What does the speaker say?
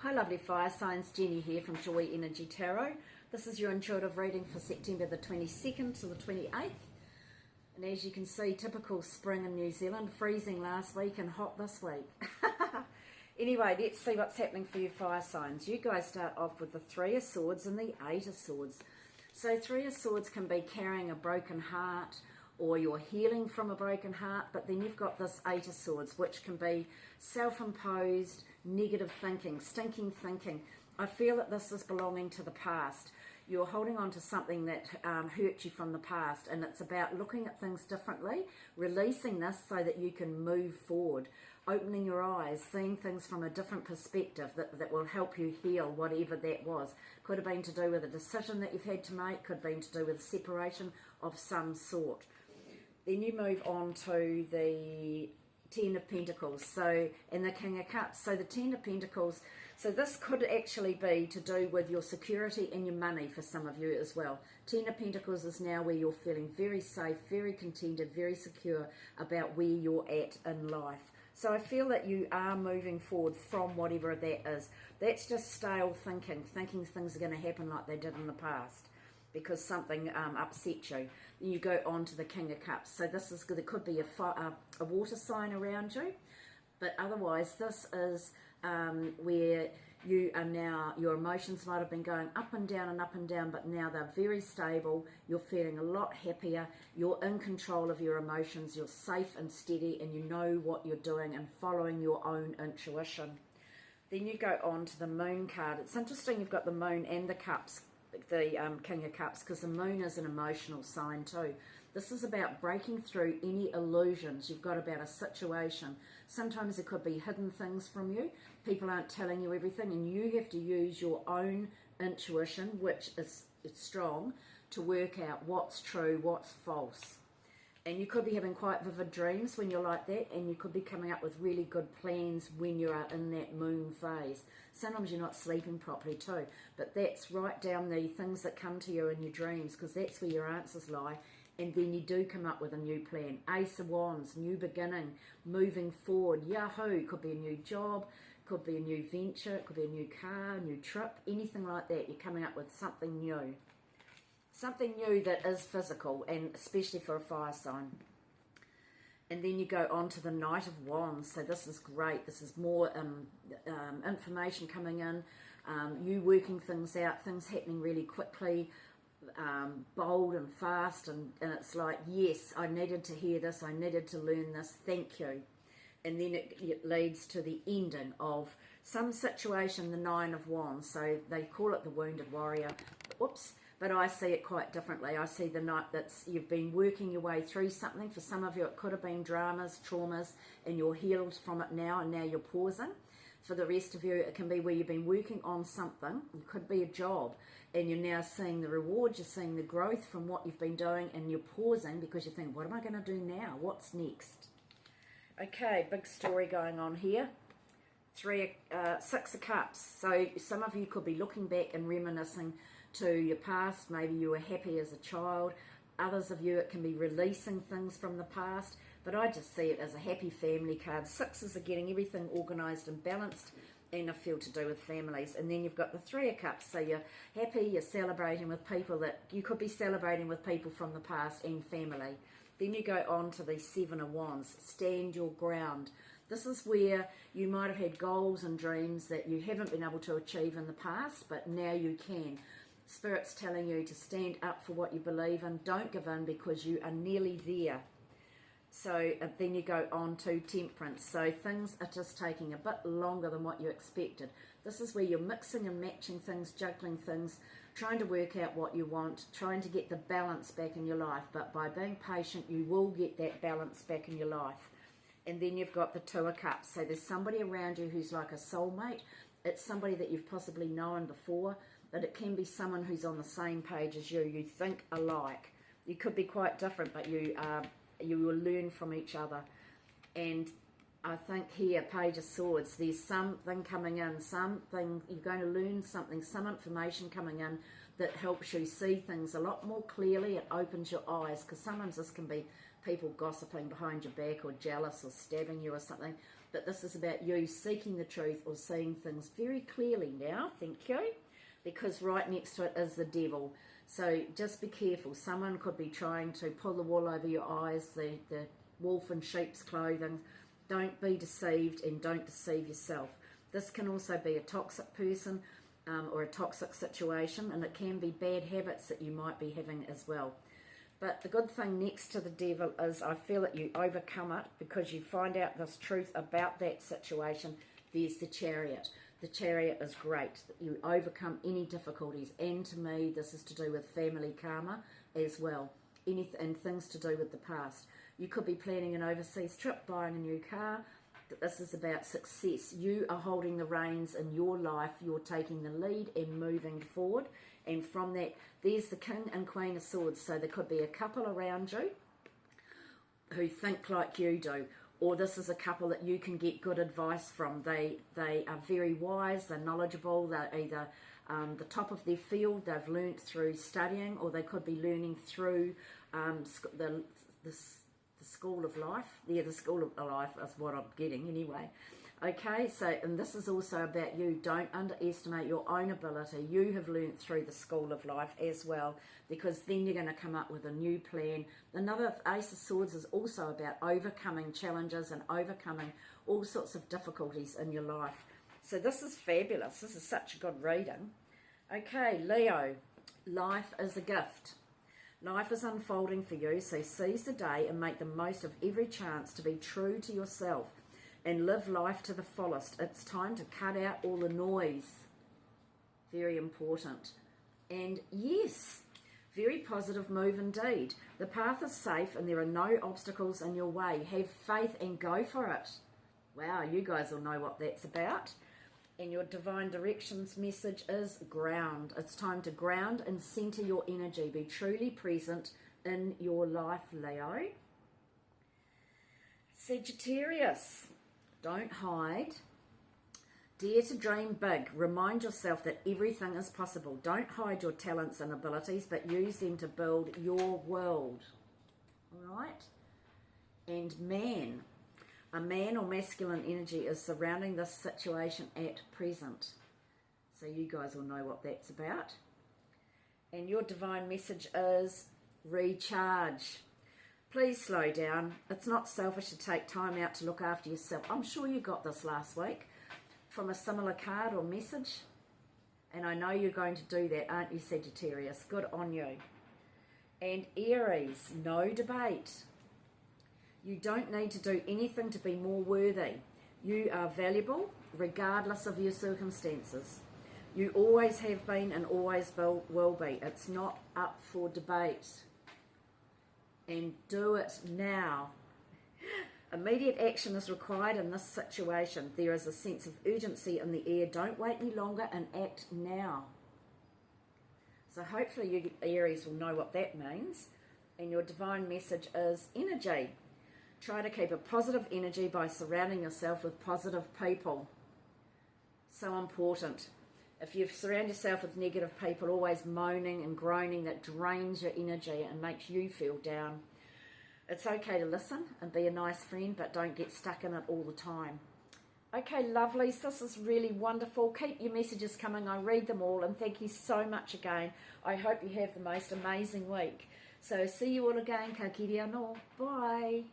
Hi lovely fire signs, Jenny here from Joy Energy Tarot. This is your intuitive reading for September the 22nd to the 28th. And as you can see, typical spring in New Zealand, freezing last week and hot this week. Anyway, let's see what's happening for you fire signs. You guys start off with the Three of Swords and the Eight of Swords. So Three of Swords can be carrying a broken heart, or you're healing from a broken heart, but then you've got this Eight of Swords, which can be self-imposed, negative thinking, stinking thinking. I feel that this is belonging to the past. You're holding on to something that hurt you from the past, and it's about looking at things differently, releasing this so that you can move forward, opening your eyes, seeing things from a different perspective that will help you heal whatever that was. Could have been to do with a decision that you've had to make, could have been to do with a separation of some sort. Then you move on to the Ten of Pentacles, and the King of Cups. So the Ten of Pentacles, so this could actually be to do with your security and your money for some of you as well. Ten of Pentacles is now where you're feeling very safe, very contented, very secure about where you're at in life. So I feel that you are moving forward from whatever that is. That's just stale thinking things are going to happen like they did in the past, because something upset you. Then you go on to the King of Cups. So this is, there could be a water sign around you, but otherwise this is where you are now, your emotions might have been going up and down, but now they're very stable. You're feeling a lot happier. You're in control of your emotions. You're safe and steady, and you know what you're doing and following your own intuition. Then you go on to the Moon card. It's interesting you've got the Moon and the Cups, the King of Cups, because the Moon is an emotional sign too. This is about breaking through any illusions you've got about a situation. Sometimes it could be hidden things from you. People aren't telling you everything, and you have to use your own intuition, which is strong, to work out what's true, what's false. And you could be having quite vivid dreams when you're like that, and you could be coming up with really good plans when you are in that moon phase. Sometimes you're not sleeping properly too, but that's write down the things that come to you in your dreams, because that's where your answers lie, and then you do come up with a new plan. Ace of Wands, new beginning, moving forward, yahoo, could be a new job, could be a new venture, could be a new car, a new trip, anything like that. You're coming up with something new. Something new that is physical, and especially for a fire sign. And then you go on to the Knight of Wands. So this is great. This is more information coming in, you working things out, things happening really quickly, bold and fast. And it's like, yes, I needed to hear this. I needed to learn this. Thank you. And then it leads to the ending of some situation, the Nine of Wands. So they call it the Wounded Warrior. Whoops. But I see it quite differently. I see the night that's you've been working your way through something. For some of you, it could have been dramas, traumas, and you're healed from it now, and now you're pausing. For the rest of you, it can be where you've been working on something. It could be a job, and you're now seeing the rewards, you're seeing the growth from what you've been doing, and you're pausing because you think, what am I going to do now? What's next? Okay, big story going on here. Six of Cups. So some of you could be looking back and reminiscing to your past. Maybe you were happy as a child. Others of you, it can be releasing things from the past. But I just see it as a happy family card. Sixes are getting everything organised and balanced, and I feel to do with families. And then you've got the Three of Cups. So you're happy, you're celebrating with people that you could be celebrating with people from the past and family. Then you go on to the Seven of Wands. Stand your ground. This is where you might have had goals and dreams that you haven't been able to achieve in the past, but now you can. Spirit's telling you to stand up for what you believe in. Don't give in, because you are nearly there. So then you go on to Temperance. So things are just taking a bit longer than what you expected. This is where you're mixing and matching things, juggling things, trying to work out what you want, trying to get the balance back in your life. But by being patient, you will get that balance back in your life. And then you've got the Two of Cups. So there's somebody around you who's like a soulmate. It's somebody that you've possibly known before, but it can be someone who's on the same page as you. You think alike. You could be quite different, but you will learn from each other. And I think here, Page of Swords, there's something coming in, something, you're going to learn something, some information coming in that helps you see things a lot more clearly. It opens your eyes, because sometimes this can be people gossiping behind your back, or jealous, or stabbing you or something. but this is about you seeking the truth or seeing things very clearly now. Thank you. Because right next to it is the devil. So just be careful. Someone could be trying to pull the wool over your eyes, the wolf in sheep's clothing. Don't be deceived and don't deceive yourself. This can also be a toxic person or a toxic situation, and it can be bad habits that you might be having as well. But the good thing next to the devil is I feel that you overcome it because you find out this truth about that situation. There's the Chariot. The Chariot is great. You overcome any difficulties. And to me, this is to do with family karma as well. And things to do with the past. You could be planning an overseas trip, buying a new car. This is about success. You are holding the reins in your life. You're taking the lead and moving forward. And from that, there's the King and Queen of Swords. So there could be a couple around you who think like you do. Or this is a couple that you can get good advice from. They are very wise, they're knowledgeable, they're either the top of their field, they've learnt through studying, or they could be learning through the school of life. Yeah, the school of life is what I'm getting anyway. Okay, so, and this is also about you. Don't underestimate your own ability. You have learnt through the school of life as well, because then you're going to come up with a new plan. Another Ace of Swords is also about overcoming challenges and overcoming all sorts of difficulties in your life. So this is fabulous. This is such a good reading. Okay, Leo, life is a gift. Life is unfolding for you, so seize the day and make the most of every chance to be true to yourself and live life to the fullest. It's time to cut out all the noise. Very important. And yes, very positive move indeed. The path is safe and there are no obstacles in your way. Have faith and go for it. Wow, you guys will know what that's about. And your divine directions message is ground. It's time to ground and center your energy. Be truly present in your life, Leo. Sagittarius. Don't hide. Dare to dream big. Remind yourself that everything is possible. Don't hide your talents and abilities, but use them to build your world. All right? And man, a man or masculine energy is surrounding this situation at present. So you guys will know what that's about. And your divine message is recharge. Please slow down. It's not selfish to take time out to look after yourself. I'm sure you got this last week from a similar card or message. And I know you're going to do that, aren't you, Sagittarius? Good on you. And Aries, no debate. You don't need to do anything to be more worthy. You are valuable regardless of your circumstances. You always have been and always will be. It's not up for debate. And do it now. Immediate action is required in this situation. There is a sense of urgency in the air. Don't wait any longer and act now. So hopefully you Aries will know what that means. And your divine message is energy. Try to keep a positive energy by surrounding yourself with positive people. So important. If you surround yourself with negative people, always moaning and groaning, that drains your energy and makes you feel down. It's okay to listen and be a nice friend, but don't get stuck in it all the time. Okay, lovelies, this is really wonderful. Keep your messages coming. I read them all, and thank you so much again. I hope you have the most amazing week. So see you all again. Ka kiri anō. Bye.